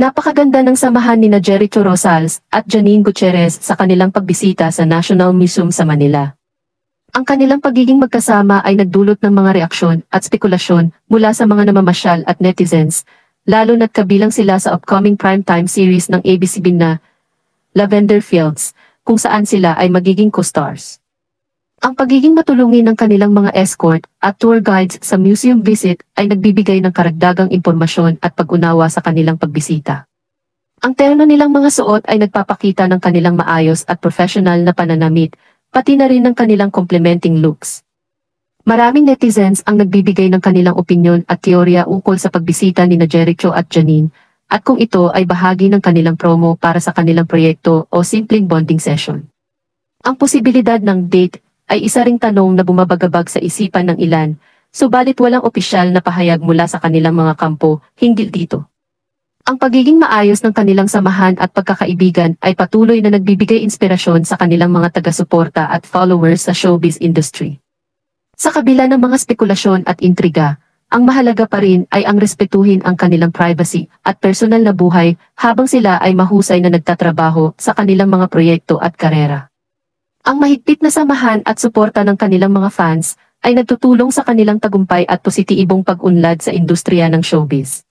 Napakaganda ng samahan ni Jericho Rosales at Janine Gutierrez sa kanilang pagbisita sa National Museum sa Manila. Ang kanilang pagiging magkasama ay nagdulot ng mga reaksyon at spekulasyon mula sa mga namamasyal at netizens, lalo na't kabilang sila sa upcoming primetime series ng ABS-CBN na Lavender Fields, kung saan sila ay magiging co-stars. Ang pagiging matulungin ng kanilang mga escort at tour guides sa museum visit ay nagbibigay ng karagdagang impormasyon at pag-unawa sa kanilang pagbisita. Ang terno nilang mga suot ay nagpapakita ng kanilang maayos at professional na pananamit, pati na rin ng kanilang complementing looks. Maraming netizens ang nagbibigay ng kanilang opinyon at teorya ukol sa pagbisita ni Jericho at Janine, at kung ito ay bahagi ng kanilang promo para sa kanilang proyekto o simpleng bonding session. Ang posibilidad ng date ay isa ring tanong na bumabagabag sa isipan ng ilan, subalit walang opisyal na pahayag mula sa kanilang mga kampo hinggil dito. Ang pagiging maayos ng kanilang samahan at pagkakaibigan ay patuloy na nagbibigay inspirasyon sa kanilang mga taga-suporta at followers sa showbiz industry. Sa kabila ng mga spekulasyon at intriga, ang mahalaga pa rin ay ang respetuhin ang kanilang privacy at personal na buhay habang sila ay mahusay na nagtatrabaho sa kanilang mga proyekto at karera. Ang mahigpit na samahan at suporta ng kanilang mga fans ay nagtutulong sa kanilang tagumpay at positibong pag-unlad sa industriya ng showbiz.